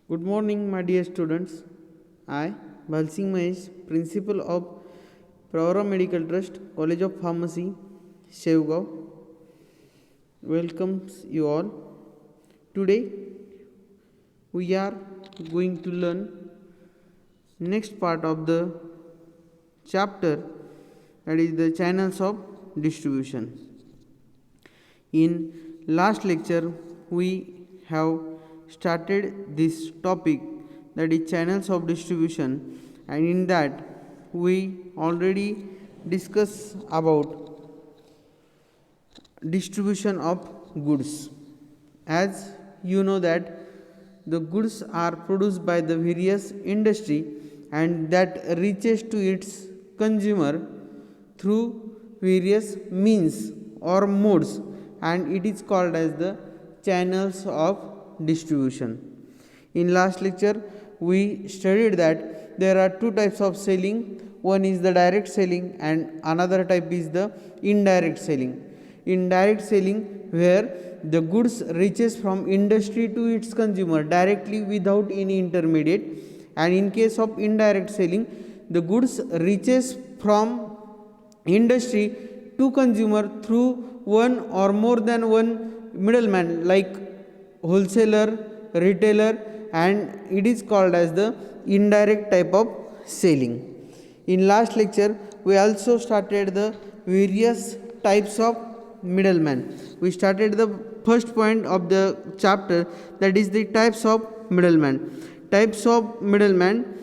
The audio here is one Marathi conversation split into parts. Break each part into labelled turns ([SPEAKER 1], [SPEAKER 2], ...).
[SPEAKER 1] Good morning, my dear students. I, Bhalsing Mahesh, Principal of Pravara Medical Trust, College of Pharmacy, Shevgaon, welcomes you all. Today, we are going to learn next part of the chapter, that is the channels of distribution. In last lecture, we have started this topic, that is channels of distribution, and in that we already discussed about distribution of goods. As you know that the goods are produced by the various industry and that reaches to its consumer through various means or modes, and it is called as the channels of distribution. In last lecture we studied that there are two types of selling. One is the direct selling and another type is the indirect selling. Indirect selling, where the goods reaches from industry to its consumer directly without any intermediate, and in case of indirect selling, the goods reaches from industry to consumer through one or more than one middleman like wholesaler, retailer, and it is called as the indirect type of selling. In last lecture we also started the various types of middleman. We started the first point of the chapter, that is the types of middleman. Types of middleman,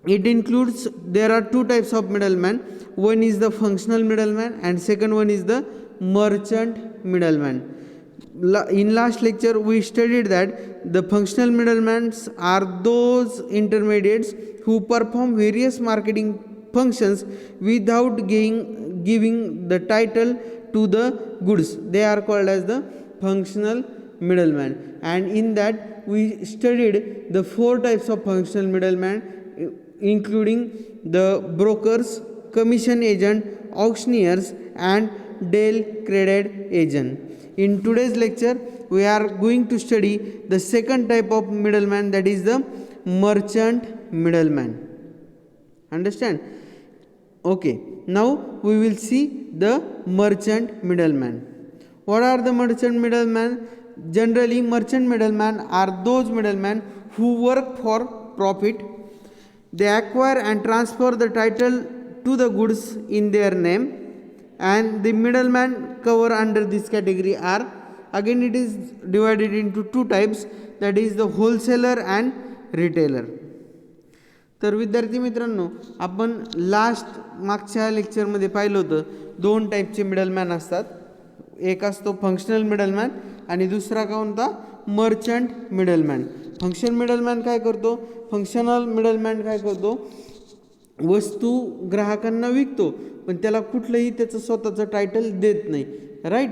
[SPEAKER 1] it includes, there are two types of middleman. One is the functional middleman and second one is the merchant middleman. In last lecture we studied that the functional middlemen are those intermediates who perform various marketing functions without giving the title to the goods. They are called as the functional middleman, and in that we studied the four types of functional middleman, including the brokers, commission agent, auctioneers, and credit agent. In today's lecture we are going to study the second type of middleman, that is the merchant middleman. Understand? Okay, now we will see the merchant middleman. What are the merchant middlemen? Generally, merchant middlemen are those middlemen who work for profit. They acquire and transfer the title to the goods in their name, and the middlemen cover under this category are, again it is divided into two types, that is the wholesaler and retailer. तर विद्यार्थी मित्रांनो, आपण लास्ट मागच्या लेक्चरमध्ये पाहिलं होतं दोन टाईपचे मिडलमॅन असतात. एक असतो फंक्शनल मिडलमॅन आणि दुसरा कोणता, मर्चंट मिडलमॅन. फंक्शनल मिडलमॅन काय करतो, फंक्शनल मिडलमॅन काय करतो, वस्तू ग्राहकांना विकतो पण त्याला कुठलंही त्याचं स्वतःचं टायटल देत नाही, राईट.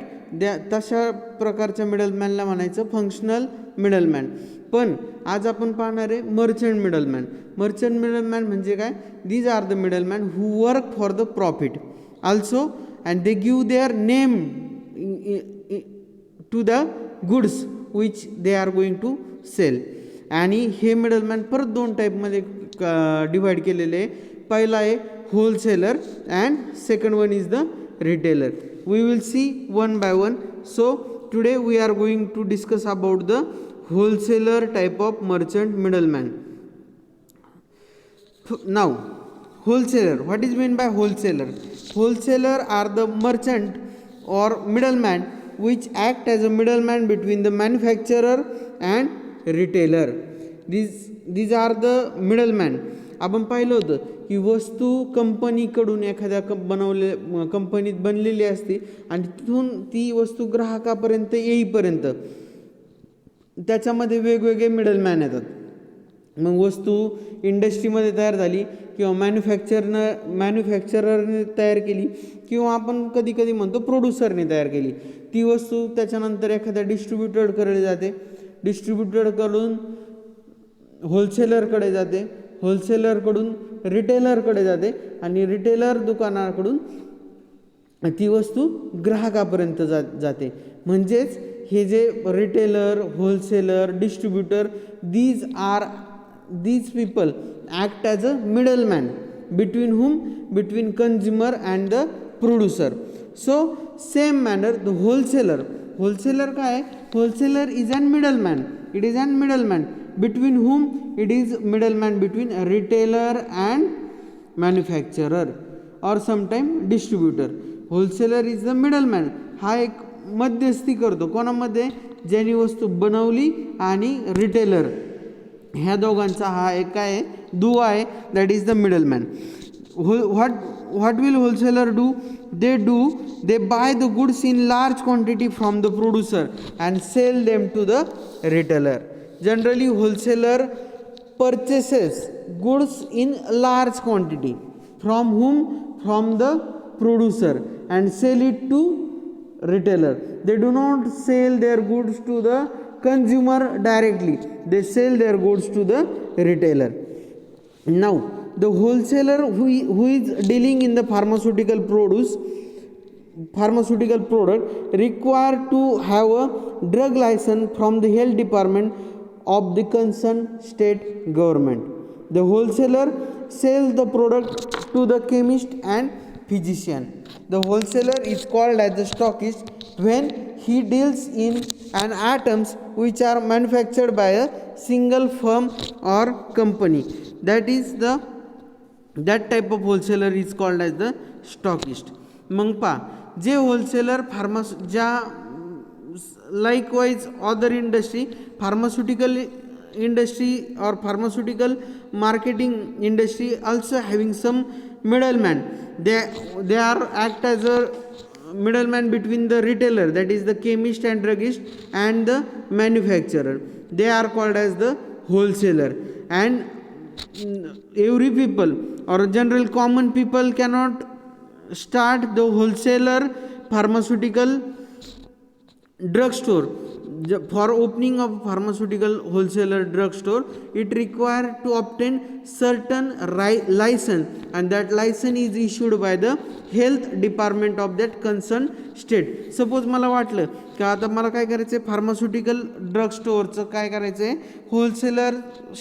[SPEAKER 1] तशा प्रकारच्या मिडलमॅनला म्हणायचं फंक्शनल मिडलमॅन. पण आज आपण पाहणार आहे मर्चंट मिडलमॅन. मर्चंट मिडलमॅन म्हणजे काय, these are the middleman who work for the profit also and they give their name to the goods which they are going to sell. आणि हे मिडलमॅन परत दोन टाईपमध्ये डिवाइड केलेले आहे. पहिला आहे wholesaler and second one is the retailer. We will see one by one. So today we are going to discuss about the wholesaler type of merchant middleman. Now wholesaler, what is meant by wholesaler? Wholesaler are the merchant or middleman which act as a middleman between the manufacturer and retailer. These are the middleman. आपण पाहिलं होतं की वस्तू कंपनीकडून एखाद्या कंपनीत बनलेली असते आणि तिथून ती वस्तू ग्राहकापर्यंत येईपर्यंत त्याच्यामध्ये वेगवेगळे मिडलमॅन येतात. मग वस्तू इंडस्ट्रीमध्ये तयार झाली किंवा मॅन्युफॅक्चररने तयार केली किंवा आपण कधी कधी म्हणतो प्रोड्युसरने तयार केली. ती वस्तू त्याच्यानंतर एखाद्या डिस्ट्रीब्युटरकडे जाते, डिस्ट्रीब्युटरकडून होलसेलरकडे जाते, होलसेलरकडून रिटेलरकडे जाते आणि रिटेलर दुकानाकडून ती वस्तू ग्राहकापर्यंत जाते. म्हणजेच हे जे retailer, wholesaler, distributor, these people act as a middleman between whom, between consumer and the producer. So same manner the wholesaler काय आहे, wholesaler is an middleman, it is an middleman between whom, it is middleman between a retailer and manufacturer or sometime distributor. Wholesaler is the middleman, हा एक मध्यस्थी करतो कोणामध्ये, ज्यांनी वस्तू बनवली आणि रिटेलर, ह्या दोघांचा हा एक काय आहे, दुवा आहे, that is the middleman. what will wholesaler do? They buy the goods in large quantity from the producer and sell them to the retailer. Generally wholesaler purchases goods in large quantity from whom, from the producer, and sell it to retailer. They do not sell their goods to the consumer directly, they sell their goods to the retailer. Now the wholesaler who is dealing in the pharmaceutical product require to have a drug license from the health department of the concerned state government. The wholesaler sells the product to the chemist and physician. The wholesaler is called as the stockist when he deals in an items which are manufactured by a single firm or company. That type of wholesaler is called as the stockist. मग पा जे होलसेलर ज्या likewise other industry, pharmaceutical industry or pharmaceutical marketing industry also having some middleman. They are act as a middleman between the retailer, that is the chemist and druggist, and the manufacturer. They are called as the wholesaler. And every people or general common people cannot start the wholesaler pharmaceutical drugstore. For opening of pharmaceutical wholesaler drugstore, it require to obtain certain license, and that license is issued by the health department of that concerned state. Suppose मला वाटलं की आता मला काय करायचं आहे, फार्मास्युटिकल ड्रग स्टोअरचं काय करायचं आहे, होलसेलर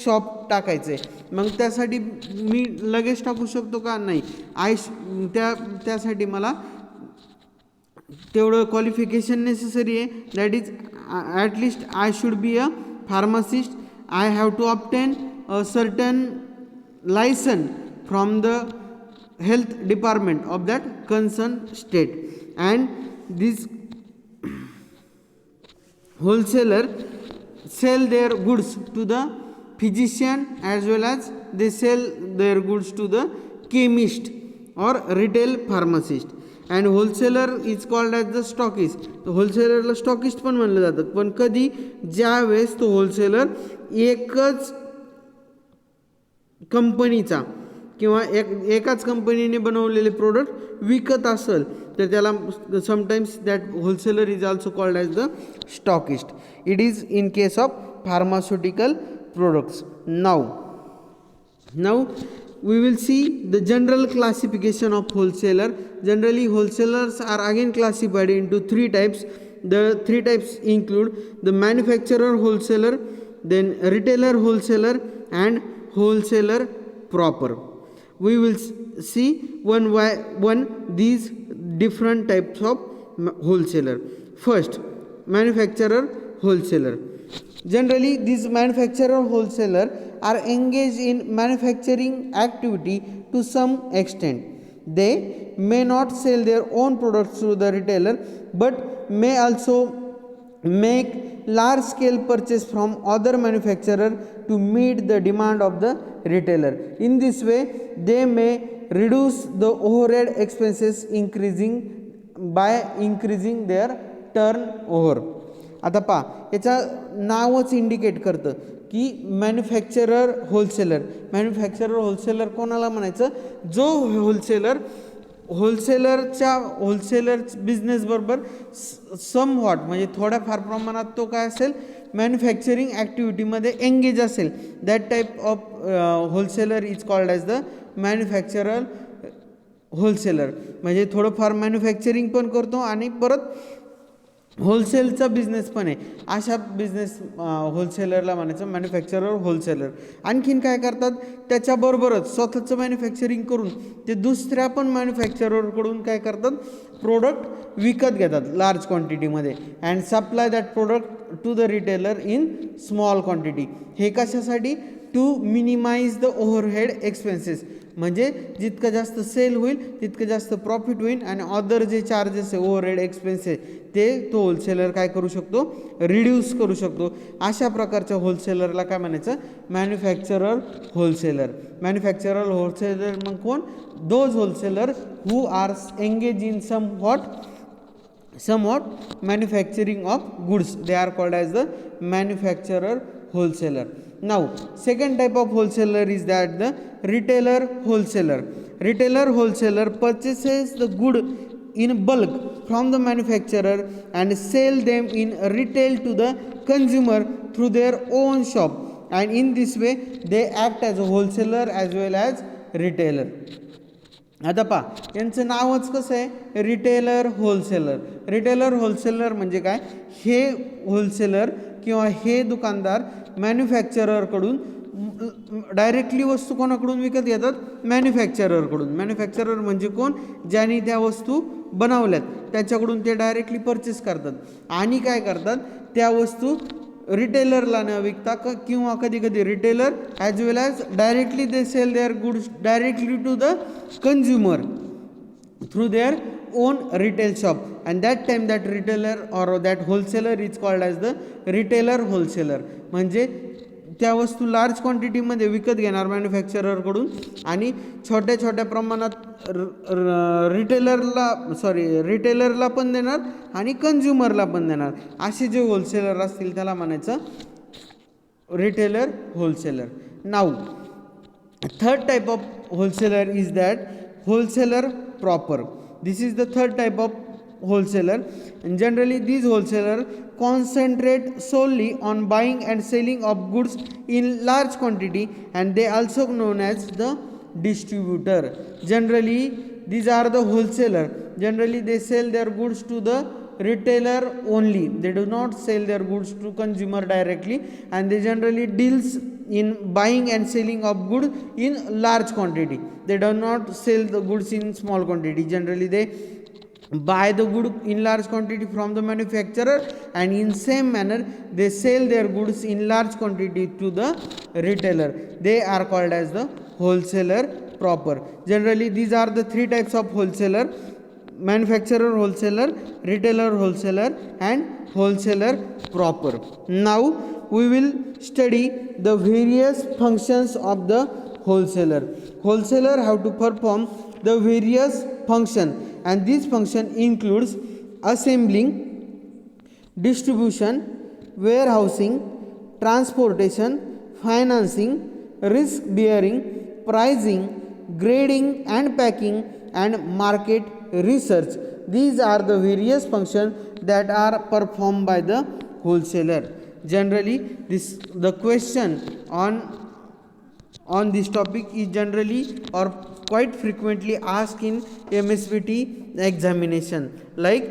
[SPEAKER 1] शॉप टाकायचं आहे. मग त्यासाठी मी लगेच टाकू शकतो का, नाही. त्यासाठी मला तेवढं क्वालिफिकेशन नेसेसरी आहे, that is at least I should be a pharmacist. I have to obtain a certain license from the health department of that concerned state. And this wholesaler sell their goods to the physician as well as they sell their goods to the chemist or retail pharmacist. And wholesaler is called as the stockist. होलसेलरला स्टॉकिस्ट पण म्हणलं जातं. पण कधी, ज्या वेळेस तो होलसेलर एकच कंपनीचा किंवा एकाच कंपनीने बनवलेले प्रोडक्ट विकत असेल तर त्याला sometimes that wholesaler is also called as the stockist. It is in case of pharmaceutical products. Now we will see the general classification of wholesaler. Generally wholesalers are again classified into three types. The three types include the manufacturer wholesaler, then retailer wholesaler, and wholesaler proper. We will see one by one these different types of wholesaler. First, manufacturer wholesaler. Generally these manufacturer wholesaler are engaged in manufacturing activity to some extent. They may not sell their own products to the retailer but may also make large scale purchase from other manufacturer to meet the demand of the retailer. In this way they may reduce the overhead expenses by increasing their turnover. आता पहा, याचं नावच इंडिकेट करतं की मॅन्युफॅक्चरर होलसेलर कोणाला म्हणायचं, जो होलसेलर बिझनेसबरोबर समवॉट म्हणजे थोड्याफार प्रमाणात तो काय असेल, मॅन्युफॅक्चरिंग ॲक्टिव्हिटीमध्ये एंगेज असेल. That type of wholesaler is called as the manufacturer wholesaler. म्हणजे थोडंफार मॅन्युफॅक्चरिंग पण करतो आणि परत होलसेलचा बिझनेस पण आहे. अशा बिझनेस होलसेलरला म्हणायचं मॅन्युफॅक्चरर होलसेलर. आणखीन काय करतात, त्याच्याबरोबरच स्वतःचं मॅन्युफॅक्चरिंग करून ते दुसऱ्या पण मॅन्युफॅक्चररकडून काय करतात, प्रोडक्ट विकत घेतात लार्ज क्वांटिटीमध्ये and supply that product to the retailer in small quantity. हे कशासाठी, to minimise the overhead expenses. म्हणजे जितकं जास्त सेल होईल तितकं जास्त प्रॉफिट होईल आणि अदर जे चार्जेस आहे ओव्हरहेड एक्सपेन्सेस ते तो होलसेलर काय करू शकतो, रिड्यूस करू शकतो. अशा प्रकारच्या होलसेलरला काय म्हणायचं, मॅन्युफॅक्चरर होलसेलर. मॅन्युफॅक्चरर होलसेलर मग कोण, those wholesaler who are engage in somewhat manufacturing of goods, they are called as the manufacturer wholesaler. Now second type of wholesaler is that the retailer wholesaler. Retailer wholesaler purchases the good in bulk from the manufacturer and sell them in retail to the consumer through their own shop, and in this way they act as a wholesaler as well as retailer. आता पहा, यांचं नावच कसं आहे, रिटेलर होलसेलर. रिटेलर होलसेलर म्हणजे काय, हे होलसेलर किंवा हे दुकानदार मॅन्युफॅक्चररकडून डायरेक्टली वस्तू कोणाकडून विकत घेतात, मॅन्युफॅक्चररकडून. मॅन्युफॅक्चरर म्हणजे कोण, ज्यांनी त्या वस्तू बनवल्यात त्याच्याकडून ते डायरेक्टली परचेस करतात आणि काय करतात, त्या वस्तू रिटेलरला न विकता किंवा कधी कधी retailer as well as directly they sell their goods directly to the consumer through their own retail shop, and that time that retailer or that wholesaler is called as the retailer wholesaler. म्हणजे त्या वस्तू लार्ज क्वांटिटीमध्ये विकत घेणार मॅन्युफॅक्चररकडून आणि छोट्या छोट्या प्रमाणात रिटेलरला पण देणार आणि कंझ्युमरला पण देणार. असे जे होलसेलर असतील त्याला म्हणायचं retailer wholesaler. Now third type of wholesaler is that wholesaler proper. This is the third type of wholesaler, and generally these wholesaler concentrate solely on buying and selling of goods in large quantity, and they also known as the distributor. Generally these are the wholesaler. Generally they sell their goods to the retailer only, they do not sell their goods to consumer directly, and they generally deals in buying and selling of goods in large quantity. They do not sell the goods in small quantity. Generally they buy the good in large quantity from the manufacturer, and in same manner they sell their goods in large quantity to the retailer. They are called as the wholesaler proper. Generally these are the three types of wholesaler: manufacturer wholesaler, retailer wholesaler, and wholesaler proper. Now we will study the various functions of the wholesaler. Wholesaler have to perform the various function, and this function includes assembling, distribution, warehousing, transportation, financing, risk bearing, pricing, grading and packing, and market research. These are the various functions that are performed by the wholesaler. Generally the question on this topic is generally or quite frequently asked in MSBT examination. Like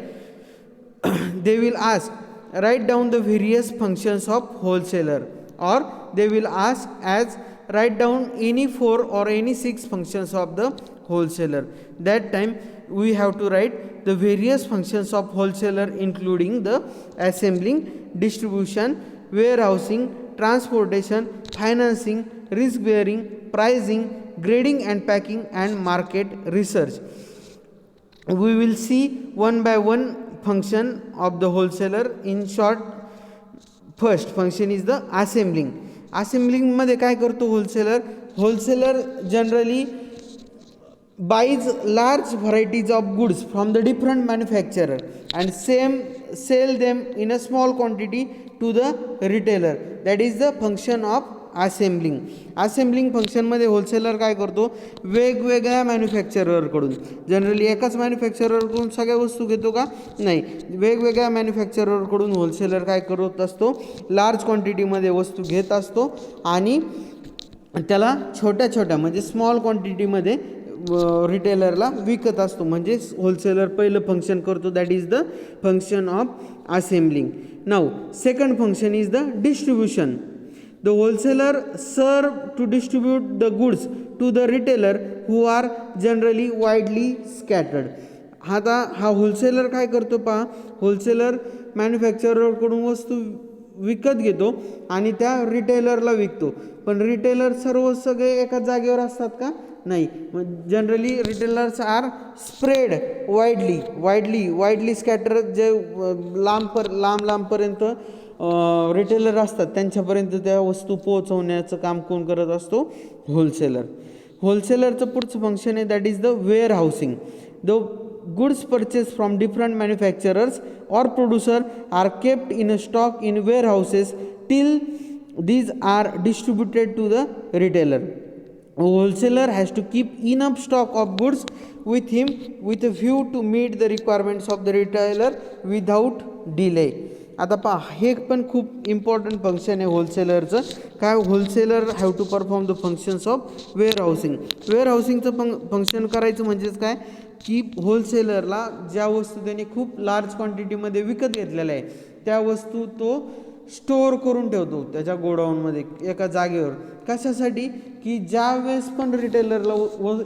[SPEAKER 1] they will ask, write down the various functions of wholesaler, or they will ask as write down any 4 or any 6 functions of the wholesaler. That time we have to write the various functions of wholesaler, including the assembling, distribution, warehousing, transportation, financing, risk bearing, pricing, grading and packing, and market research. We will see one by one function of the wholesaler in short. First function is the assembling. Assembling मध्ये काय करतो wholesaler generally buys large varieties of goods from the different manufacturer and sell them in a small quantity to the retailer. That is the function of assembling. असेंब्लिंग फंक्शनमध्ये होलसेलर काय करतो, वेगवेगळ्या मॅन्युफॅक्चररकडून, जनरली एकाच मॅन्युफॅक्चररकडून सगळ्या वस्तू घेतो का, नाही, वेगवेगळ्या मॅन्युफॅक्चररकडून होलसेलर काय करत असतो, लार्ज क्वांटिटीमध्ये वस्तू घेत असतो आणि त्याला छोट्या छोट्या म्हणजे स्मॉल क्वांटिटीमध्ये रिटेलरला विकत असतो. म्हणजे होलसेलर पहिलं फंक्शन करतो, that is the function of assembling. Now second function is the distribution. The wholesaler serve to distribute the goods to the retailer who are generally widely scattered. आता हा होलसेलर काय करतो पहा, होलसेलर मॅन्युफॅक्चररकडून वस्तू विकत घेतो आणि त्या रिटेलरला विकतो. पण रिटेलर सगळे एका जागेवर असतात का? नाही. Generally retailers are spread widely scatter. जे लांबपर्यंत रिटेलर असतात त्यांच्यापर्यंत त्या वस्तू पोहोचवण्याचं काम कोण करत असतो? होलसेलर. होलसेलरचं पुढचं फंक्शन आहे, that is the warehousing. The goods purchased from different manufacturers or producer are kept in a stock in warehouses till these are distributed to the retailer. A wholesaler has to keep enough stock of goods with him with a view to meet the requirements of the retailer without delay. आता पहा, हे पण खूप इम्पॉर्टंट फंक्शन आहे होलसेलरचं. काय? Wholesaler have to perform the functions of warehousing. वेअर हाऊसिंगचं फंक्शन करायचं म्हणजेच काय की होलसेलरला ज्या वस्तू त्याने खूप लार्ज क्वांटिटीमध्ये विकत घेतलेल्या आहे त्या वस्तू तो स्टोअर करून ठेवतो त्याच्या गोडाऊनमध्ये एका जागेवर. कशासाठी? की ज्या वेळेस पण रिटेलरला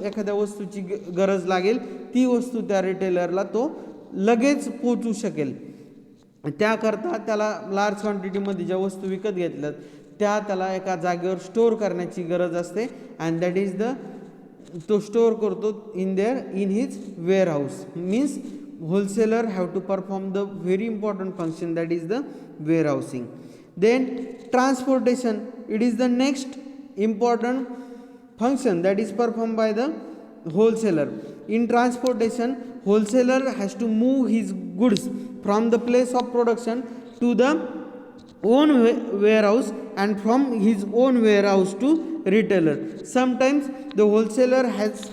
[SPEAKER 1] एखाद्या वस्तूची गरज लागेल ती वस्तू त्या रिटेलरला तो लगेच पोचू शकेल. त्याकरता त्याला लार्ज क्वांटिटीमध्ये ज्या वस्तू विकत घेतल्यात त्याला एका जागेवर स्टोअर करण्याची गरज असते. अँड दॅट इज द तो स्टोअर करतो in his warehouse. Means wholesaler have to perform the very important function, that is the warehousing. Then transportation, it is the next important function that is performed by the wholesaler. In transportation, wholesaler has to move his goods from the place of production to the own warehouse and from his own warehouse to retailer. Sometimes the wholesaler has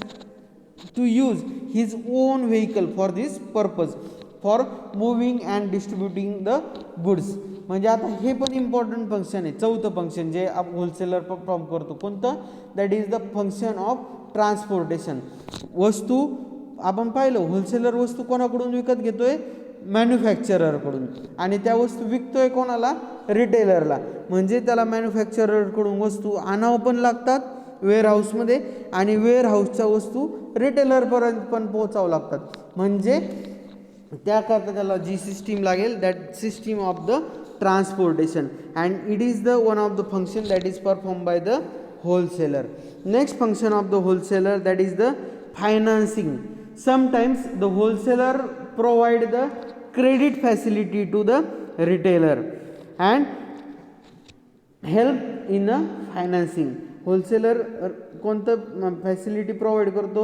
[SPEAKER 1] to use his own vehicle for this purpose, for moving and distributing the goods. म्हणजे आता हे पण इम्पॉर्टंट फंक्शन आहे. चौथं फंक्शन जे होलसेलर परफॉर्म करतो कोणतं? That is the function of transportation. वस्तू आपण पाहिलं होलसेलर वस्तू कोणाकडून विकत घेतोय? मॅन्युफॅक्चररकडून. आणि त्या वस्तू विकतोय कोणाला? रिटेलरला. म्हणजे त्याला मॅन्युफॅक्चररकडून वस्तू आणावं पण लागतात वेअरहाऊसमध्ये आणि वेअरहाऊसच्या वस्तू रिटेलरपर्यंत पण पोहोचावं लागतात. म्हणजे त्याकरता त्याला जी सिस्टीम लागेल that system of the transportation, and it is the one of the function that is perform by the wholesaler. Next function of the wholesaler, that is the financing. Sometimes the wholesaler provide the credit facility to the retailer and help in the financing. Wholesaler कोणतं फॅसिलिटी प्रोव्हाइड करतो?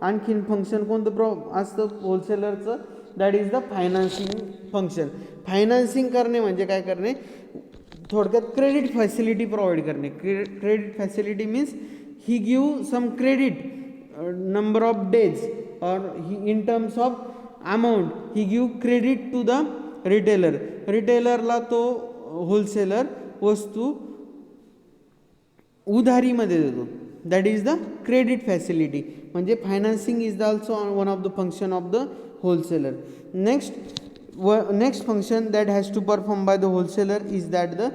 [SPEAKER 1] आणखीन फंक्शन कोणतं असतं होलसेलरचं? That is the financing function. Financing करणे म्हणजे काय करणे? थोडक्यात क्रेडिट फॅसिलिटी प्रोव्हाइड करणे. Credit facility means he give some credit number of days और he in terms of amount he give credit to the retailer. रिटेलरला तो होलसेलर वस्तू उधारीमध्ये देतो. That is the credit facility. म्हणजे financing is the also one of the function of the wholesaler. Next function that has to perform by the wholesaler is that the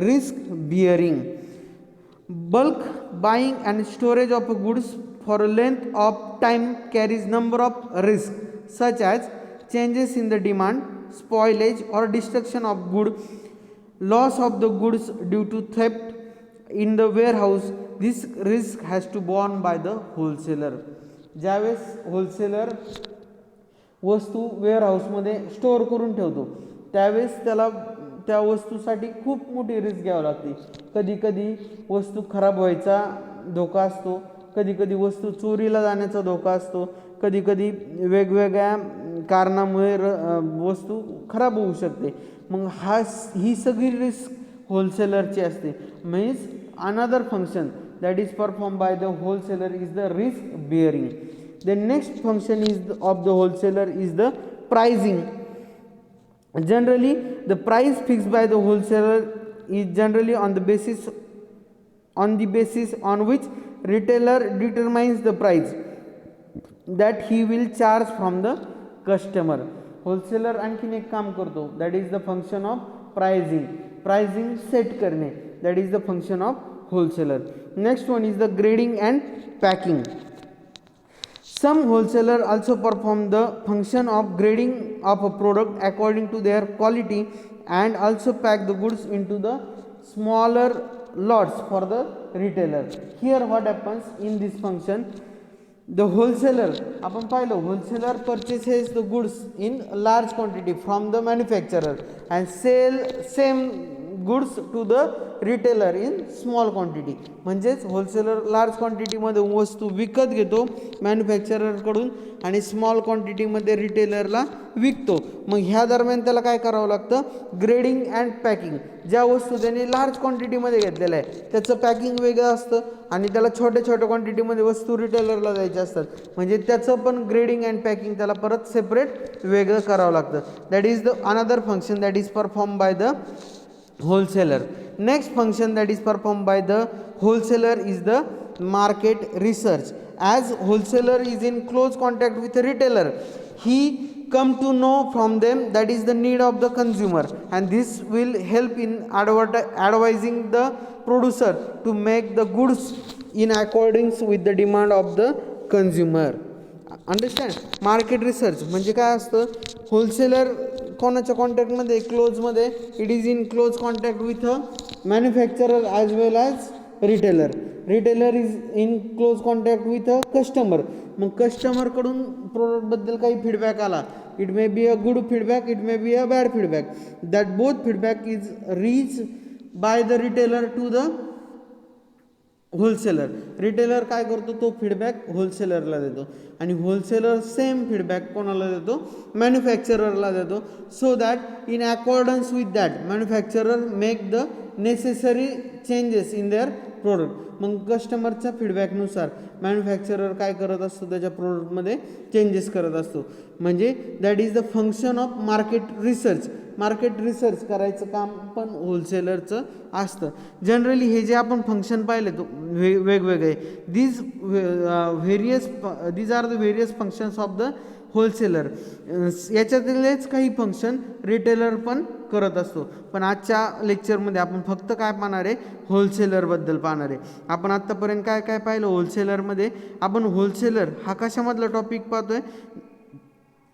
[SPEAKER 1] risk bearing. Bulk buying and storage of goods for a length of time carries number of risks such as changes in the demand, spoilage or destruction of goods, loss of the goods due to theft in the warehouse. This risk has to borne by the wholesaler. ज्यावेळेस होलसेलर वस्तू वेअरहाऊसमध्ये स्टोअर करून ठेवतो त्यावेळेस त्याला त्या वस्तूसाठी खूप मोठी रिस्क घ्यावी लागते. कधी कधी वस्तू खराब व्हायचा धोका असतो, कधी कधी वस्तू चोरीला जाण्याचा धोका असतो, कधी कधी वेगवेगळ्या कारणामुळे वस्तू खराब होऊ शकते. मग ही सगळी रिस्क होलसेलरची असते. Means another function that is performed by the wholesaler is the risk bearing. The next function is of the wholesaler is the pricing. Generally the price fixed by the wholesaler is generally on the basis on which retailer determines the price. That he will charge from the customer. Wholesaler आणखीन एक काम करतो, that is the function of pricing. Pricing set करणे, that is the function of wholesaler. Next one is the grading and packing. Some wholesaler also perform the function of grading of a product according to their quality and also pack the goods into the smaller lots for the retailer. Here what happens in this function, the wholesaler, आपण पाहिलं wholesaler purchases the goods in large quantity from the manufacturer and sell same goods to the retailer in small quantity. म्हणजेच होलसेलर लार्ज क्वांटिटीमध्ये वस्तू विकत घेतो मॅन्युफॅक्चररकडून आणि स्मॉल क्वांटिटीमध्ये रिटेलरला विकतो. मग ह्या दरम्यान त्याला काय करावं लागतं, ग्रेडिंग अँड पॅकिंग. ज्या वस्तू त्यांनी लार्ज क्वांटिटीमध्ये घेतलेल्या आहे त्याचं पॅकिंग वेगळं असतं आणि त्याला छोट्या छोट्या क्वांटिटीमध्ये वस्तू रिटेलरला द्यायच्या असतात, म्हणजे त्याचं पण ग्रेडिंग अँड पॅकिंग त्याला परत सेपरेट वेगळं करावं लागतं. That is the another function that is perform by the wholesaler. Next function that is performed by the wholesaler is the market research. As wholesaler is in close contact with the retailer, he come to know from them that is the need of the consumer, and this will help in advising the producer to make the goods in accordance with the demand of the consumer. Understand. Market research म्हणजे काय असतं, होलसेलर कोणाच्या कॉन्टॅक्टमध्ये, क्लोजमध्ये, it is in close contact with a manufacturer as well as retailer. Retailer is in close contact with a customer. मग कस्टमरकडून प्रोडक्टबद्दल काही फीडबॅक आला, it may be a good feedback, it may be a bad feedback, that both feedback is reach by the retailer to the wholesaler. Retailer काय करतो, तो फीडबॅक होलसेलरला देतो आणि होलसेलर सेम फीडबॅक कोणाला देतो, मॅन्युफॅक्चररला देतो. So that in accordance with that manufacturer make the necessary changes in their product. मग कस्टमरच्या फीडबॅकनुसार मॅन्युफॅक्चरर काय करत असतो, त्याच्या प्रोडक्टमध्ये चेंजेस करत असतो. म्हणजे that is the function of market research. Market research करायचं काम पण होलसेलरचं असतं. जनरली हे जे आपण फंक्शन पाहिले तो वेगवेगळे, these are the various functions of the wholesaler. याच्यातीलच काही फंक्शन रिटेलर पण करत असतो. पण आजच्या लेक्चरमध्ये आपण फक्त काय पाहणार आहे, होलसेलरबद्दल पाहणार आहे. आपण आत्तापर्यंत काय काय पाहिलं होलसेलरमध्ये. आपण होलसेलर हा कशामधला टॉपिक पाहतोय,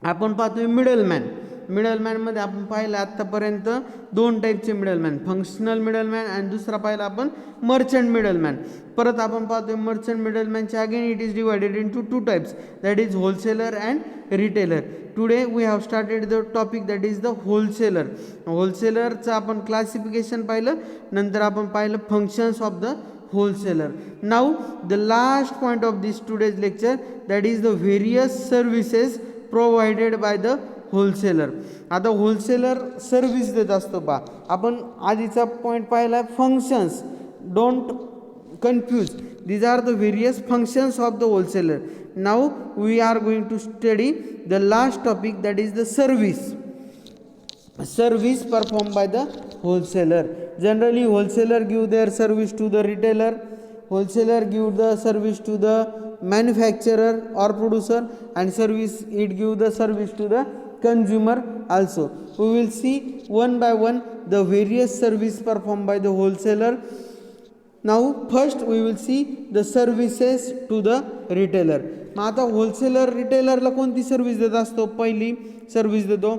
[SPEAKER 1] आपण पाहतोय मिडलमॅन. मिडलमॅनमध्ये आपण पाहिलं आत्तापर्यंत दोन टाईपचे मिडलमॅन, फंक्शनल मिडलमॅन आणि दुसरा पाहिला आपण मर्चंट मिडलमॅन. परत आपण पाहतोय मर्चंट मिडलमॅनचे again it is divided into two types, that is wholesaler and retailer. Today we have started the topic that is the wholesaler. होलसेलरचं आपण क्लासिफिकेशन पाहिलं, नंतर आपण पाहिलं functions of the wholesaler. Now the last point of this today's lecture, that is the various services provided by the wholesaler. आता होलसेलर सर्व्हिस देत असतो पा. आपण आधीचा पॉईंट पाहिला functions, don't confuse, these are the various functions of the wholesaler. Now we are going to study the last topic that is the service. Service perform by the wholesaler. Generally wholesaler give their service to the retailer, wholesaler give the service to the manufacturer or producer, and service it give the service to the consumer also. We will see one by one the various service performed by the wholesaler. Now first we will see the services to the retailer. मग आता होलसेलर रिटेलरला कोणती सर्व्हिस देत असतो, पहिली सर्व्हिस देतो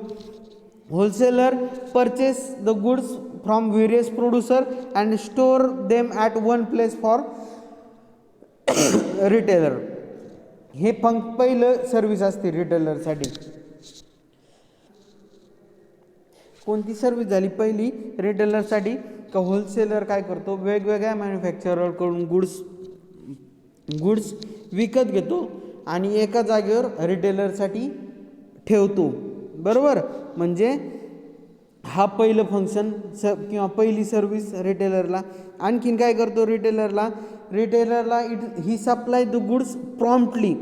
[SPEAKER 1] wholesaler purchase the goods from various producer and store them at one place for retailer. हे पहिलं सर्व्हिस असते रिटेलरसाठी. कोणती सर्व्हिस झाली पहिली रिटेलरसाठी, का होलसेलर काय करतो, वेगवेगळ्या मॅन्युफॅक्चररकडून गुड्स विकत घेतो आणि एका जागेवर रिटेलरसाठी ठेवतो. बरोबर, म्हणजे हा पहिलं फंक्शन किंवा पहिली सर्व्हिस रिटेलरला. आणखीन काय करतो रिटेलरला he supply the goods promptly,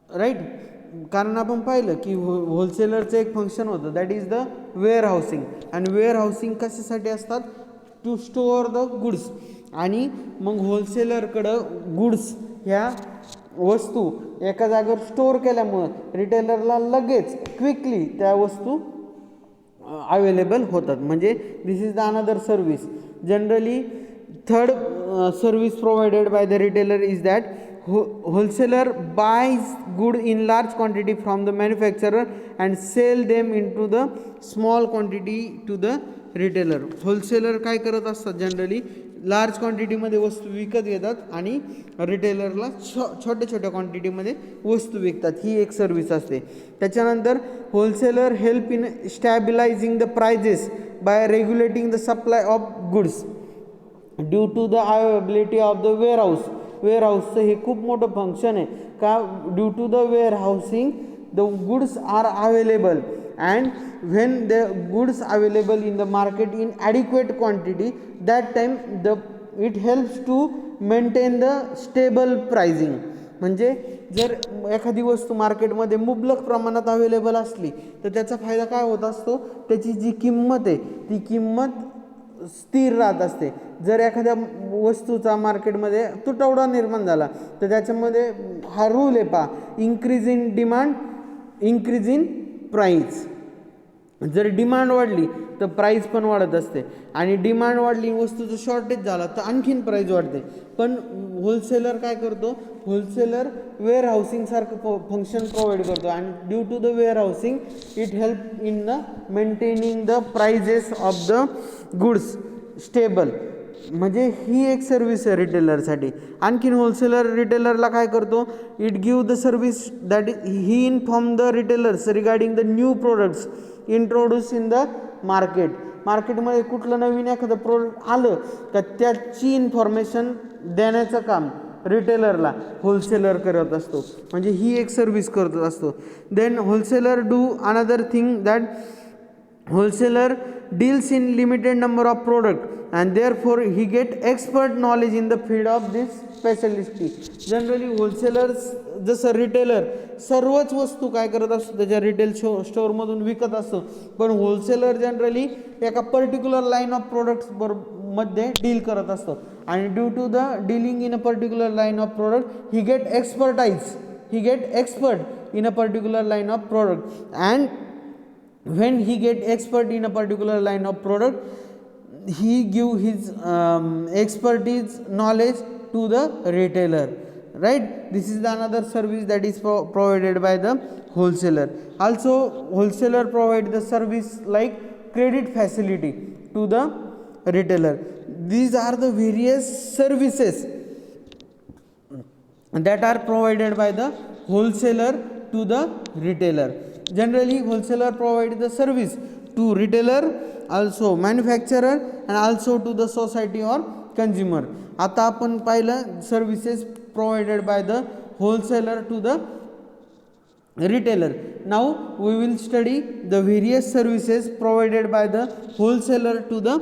[SPEAKER 1] right. कारण आपण पाहिलं की होलसेलरचं एक फंक्शन होतं that is the warehousing. आणि वेअर हाऊसिंग कशासाठी असतात, टू स्टोअर द गुड्स. आणि मग होलसेलरकडं गुड्स ह्या वस्तू एका जागेवर स्टोअर केल्यामुळं रिटेलरला लगेच क्विकली त्या वस्तू अवेलेबल होतात. म्हणजे this is the another service. Generally third service provided by the retailer is that wholesaler buys good in large quantity from the manufacturer and sell them into the small quantity to the retailer. Wholesaler काय करत असतात, जनरली लार्ज क्वांटिटीमध्ये वस्तू विकत घेतात आणि रिटेलरला छोट्या छोट्या क्वांटिटीमध्ये वस्तू विकतात. ही एक सर्विस असते. त्याच्यानंतर wholesaler help in stabilising the prices by regulating the supply of goods due to the availability of the warehouse. वेअरहाऊसचं हे खूप मोठं फंक्शन आहे का, due to the warehousing the goods are available and when the goods available in the market in adequate quantity, that time it helps to maintain the stable pricing. म्हणजे जर एखादी वस्तू मार्केटमध्ये मुबलक प्रमाणात अवेलेबल असली तर त्याचा फायदा काय होत असतो, त्याची जी किंमत आहे ती किंमत स्थिर राहत असते. जर एखाद्या वस्तूचा मार्केटमध्ये तुटवडा निर्माण झाला तर त्याच्यामध्ये हा रूल आहे पहा, increase in demand increase in price. जर डिमांड वाढली तर प्राईस पण वाढत असते आणि डिमांड वाढली वस्तूचं शॉर्टेज झाला तर आणखीन प्राईस वाढते. पण होलसेलर काय करतो, होलसेलर वेअर हाऊसिंग सारखं फंक्शन प्रोव्हाइड करतो आणि due to the warehousing it help in the maintaining the prices of the goods stable. म्हणजे ही एक सर्विस आहे रिटेलरसाठी. आणखीन होलसेलर रिटेलरला काय करतो, it give the service that he inform the retailers regarding the new products introduce in the market. मार्केटमध्ये कुठलं नवीन एखादं प्रोडक्ट आलं तर त्याची इन्फॉर्मेशन देण्याचं काम रिटेलरला होलसेलर करत असतो. म्हणजे ही एक सर्विस करत असतो. Then wholesaler do another thing that wholesaler deals in limited number of product and therefore he get expert knowledge in the field of this specialty. Generally wholesalers जसं रिटेलर सर्वच वस्तू काय करत असतो त्याच्या रिटेल स्टोअरमधून विकत असतो, पण होलसेलर जनरली एका पर्टिक्युलर लाईन ऑफ प्रोडक्ट्स मध्ये डील करत असतो आणि due to the dealing in a particular line of product he get expert in a particular line of product and when he get expert in a particular line of product he give his expertise knowledge to the retailer, right? This is the another service that is provided by the wholesaler. Also wholesaler provide the service like credit facility to the retailer. These are the various services that are provided by the wholesaler to the retailer. Generally wholesaler provide the service to retailer, also manufacturer and also to the society or consumer. आता आपण पाहिलं services provided by the wholesaler to the retailer. Now we will study the various services provided by the wholesaler to the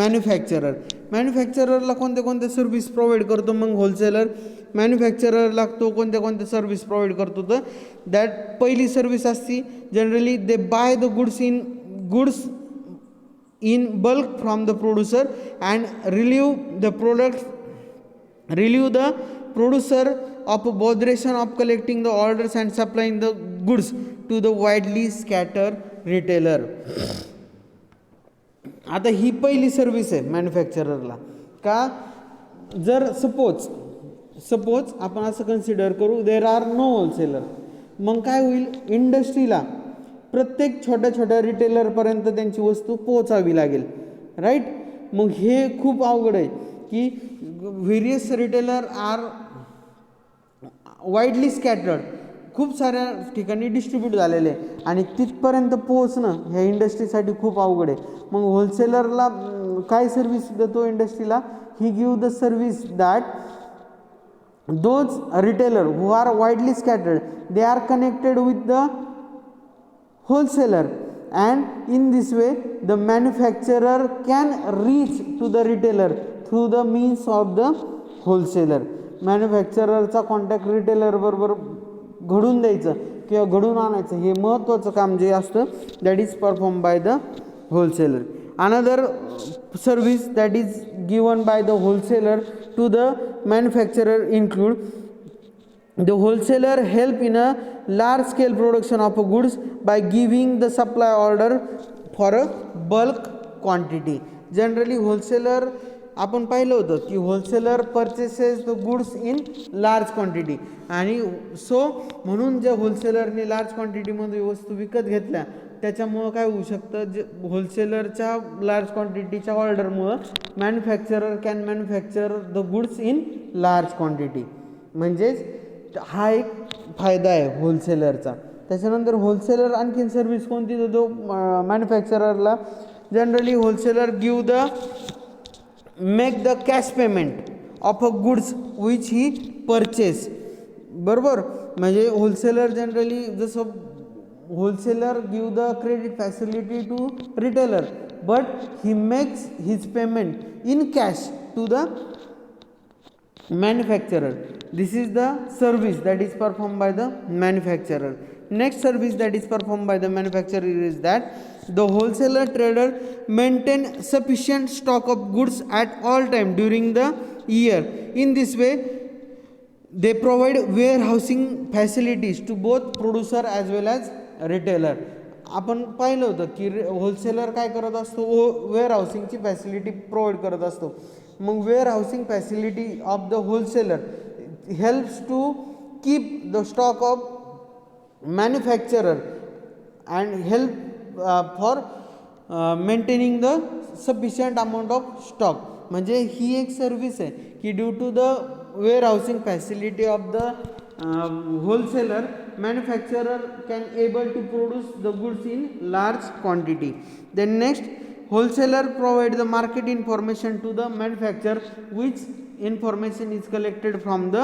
[SPEAKER 1] manufacturer. मॅन्युफॅक्चररला कोणत्या कोणत्या सर्व्हिस प्रोव्हाइड करतो मग होलसेलर, मॅन्युफॅक्चररला तो कोणत्या कोणत्या सर्व्हिस प्रोव्हाइड करतो तर दॅट पहिली सर्व्हिस असती generally they by the goods in bulk from the producer and relieve the producer of botheration of collecting the orders and supplying the goods to the widely scattered retailer. आता ही पहिली सर्विस आहे मॅन्युफॅक्चररला. का जर सपोज आपण असं कन्सिडर करू देर आर नो होलसेलर, मग काय होईल, इंडस्ट्रीला प्रत्येक छोट्या छोट्या रिटेलरपर्यंत त्यांची वस्तू पोहोचावी लागेल, राईट? मग हे खूप अवघड आहे की various retailer are widely scattered, खूप साऱ्या ठिकाणी डिस्ट्रीब्यूट झालेले आहे आणि तिथपर्यंत पोहोचणं ह्या इंडस्ट्रीसाठी खूप अवघड आहे. मग होलसेलरला काय सर्व्हिस देतो इंडस्ट्रीला, he give the service that those retailer who are widely scattered they are connected with the wholesaler and in this way the manufacturer can reach to the retailer through the means of the wholesaler. मॅन्युफॅक्चररचा कॉन्टॅक्ट रिटेलर बरोबर घडून द्यायचं किंवा घडून आणायचं हे महत्त्वाचं काम जे असतं that is perform by the wholesaler. Another service that is given by the wholesaler to the manufacturer include The wholesaler help in a large scale production of a goods by giving the supply order for a bulk quantity. Generally wholesaler आपण पाहिलं होतं की wholesaler purchases the goods in large quantity, आणि सो म्हणून ज्या होलसेलरने लार्ज क्वांटिटीमध्ये वस्तू विकत घेतल्या त्याच्यामुळं काय होऊ शकतं, जे होलसेलरच्या लार्ज क्वांटिटीच्या ऑर्डरमुळं manufacturer can manufacture the goods in large quantity. म्हणजेच हा एक फायदा आहे होलसेलरचा. त्याच्यानंतर होलसेलर आणखीन सर्व्हिस कोणती देतो मॅन्युफॅक्चररला? Generally wholesaler give the make the cash payment of a goods which he purchase. बरोबर, म्हणजे होलसेलर जनरली जसं wholesaler give the credit facility to retailer but he makes his payment in cash to the manufacturer. This is the service that is performed by the manufacturer. Next service that is performed by the manufacturer is that the wholesaler trader maintain sufficient stock of goods at all time during the year. In this way they provide warehousing facilities to both producer as well as retailer. आपण पाहिलं होतं की होलसेलर काय करत असतो, वेअर हाऊसिंगची फॅसिलिटी प्रोव्हाइड करत असतो. मग warehousing facility of the wholesaler helps to keep the stock of manufacturer and help for maintaining the sufficient amount of stock. म्हणजे ही एक सर्व्हिस आहे की due to the warehousing facility of the wholesaler, manufacturer can able to produce the goods in large quantity. Then next, wholesaler provide the market information to the manufacturer, which information is collected from the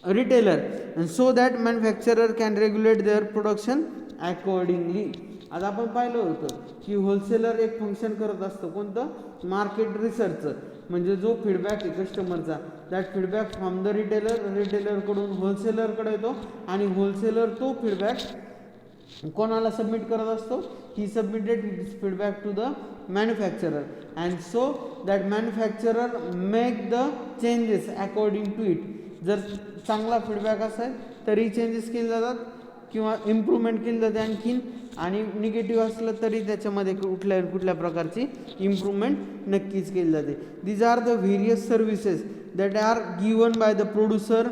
[SPEAKER 1] retailer, and so that manufacturer can regulate their production accordingly. आज आपण पाहिलं होतं की होलसेलर एक फंक्शन करत असतो कोणतं, मार्केट रिसर्चचं. म्हणजे जो फीडबॅक आहे कस्टमरचा, दॅट फीडबॅक फ्रॉम द रिटेलरकडून होलसेलरकडे येतो आणि होलसेलर तो फीडबॅक कोणाला सबमिट करत असतो, he submitted feedback to the manufacturer and so that manufacturer make the changes according to it. जर चांगला फीडबॅक असेल तरी चेंजेस केले जातात किंवा इम्प्रूव्हमेंट केली जाते आणखीन, आणि निगेटिव्ह असलं तरी त्याच्यामध्ये कुठल्या प्रकारची इम्प्रूव्हमेंट नक्कीच केली जाते. These are the various services that are given by the producer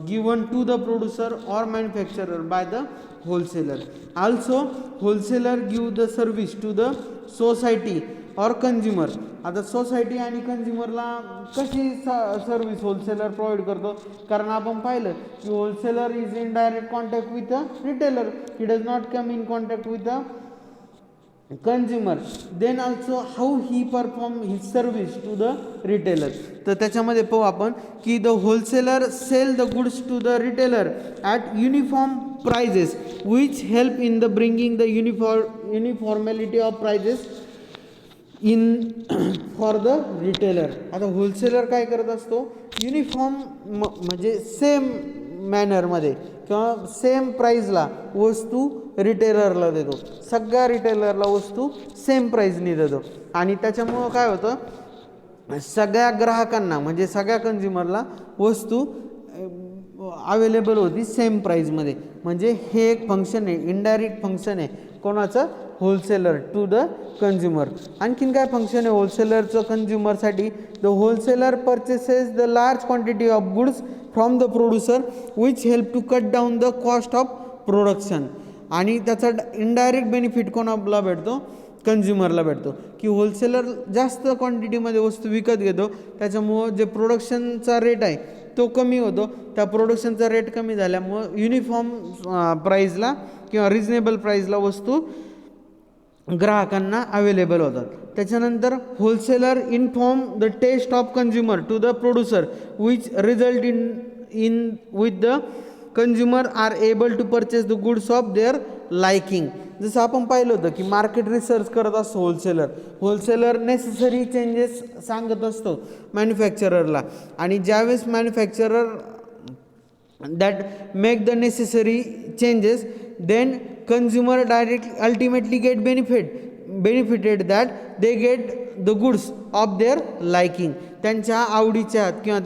[SPEAKER 1] given to the producer or manufacturer by the wholesaler. Also wholesaler give the service to the society or consumer. आता सोसायटी आणि कंझ्युमरला कशी सर्व्हिस होलसेलर प्रोव्हाइड करतो, कारण आपण पाहिलं की wholesaler is in direct contact with a retailer, he does not come in contact with a consumer. Then also how he perform his service to the retailer. तर त्याच्यामध्ये पाहू आपण की the wholesaler sell the goods to the retailer at uniform prices which help in the bringing the uniformity of prices in for the retailer. आता होलसेलर काय करत असतो, युनिफॉर्म म्हणजे सेम मॅनरमध्ये किंवा सेम प्राईजला वस्तू रिटेलरला देतो. सगळ्या रिटेलरला वस्तू सेम प्राईजनी देतो आणि त्याच्यामुळं काय होतं, सगळ्या ग्राहकांना म्हणजे सगळ्या कंझ्युमरला वस्तू अवेलेबल होती सेम प्राईजमध्ये. म्हणजे हे एक फंक्शन आहे, इनडायरेक्ट फंक्शन आहे कोणाचं, होलसेलर टू द कंझ्युमर. आणखीन काय फंक्शन आहे होलसेलरचं कंझ्युमरसाठी, the wholesaler purchases the large quantity of goods from the producer which help to cut down the cost of production. आणि त्याचा इनडायरेक्ट बेनिफिट कोणाला भेटतो, कंझ्युमरला भेटतो की होलसेलर जास्त क्वांटिटीमध्ये वस्तू विकत घेतो, त्याच्यामुळं जे प्रोडक्शनचा रेट आहे तो कमी होतो. त्या प्रोडक्शनचा रेट कमी झाल्यामुळं युनिफॉर्म प्राईजला किंवा रिजनेबल प्राईजला वस्तू ग्राहकांना अवेलेबल होतात. त्याच्यानंतर wholesaler inform the taste of consumer to the producer which result in with the consumer are able to purchase the goods of their liking. जसं आपण पाहिलं होतं की मार्केट रिसर्च करत असतो होलसेलर नेसेसरी चेंजेस सांगत असतो मॅन्युफॅक्चररला, आणि ज्यावेळेस manufacturer that make the necessary changes then consumer directly ultimately get benefit. benefited that they get the goods of their liking. त्यांच्या आवडीच्या किंवा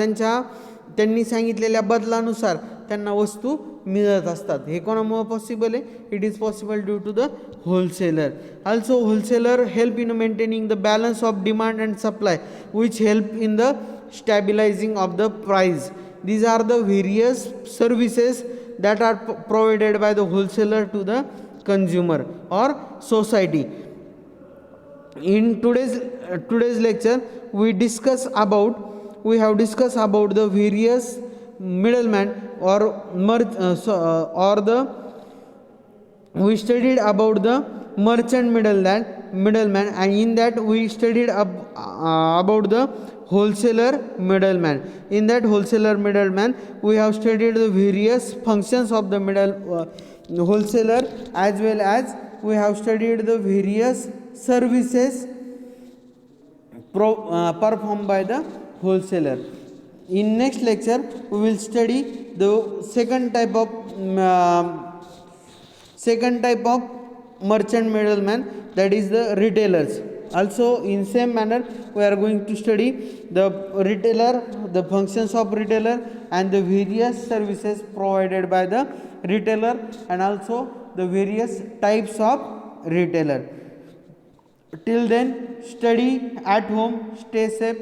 [SPEAKER 1] त्यांनी सांगितलेल्या बदलानुसार त्यांना वस्तू मिळत असतात. हे कोणामुळे पॉसिबल आहे? It is possible due to the wholesaler. Also wholesaler help in maintaining the balance of demand and supply which help in the stabilizing of the price. These are the various services that are provided by the wholesaler to the consumer or society. In today's lecture we have discussed about the various middlemen we studied about the merchant middleman, and in that we studied about the wholesaler middleman. In that wholesaler middleman we have studied the various functions of the wholesaler, as well as we have studied the various services performed by the wholesaler. In next lecture we will study the second type of merchant middleman, that is the retailers. Also in same manner we are going to study the retailer, the functions of retailer, and the various services provided by the retailer, and also the various types of retailer. Till then, study at home, stay safe.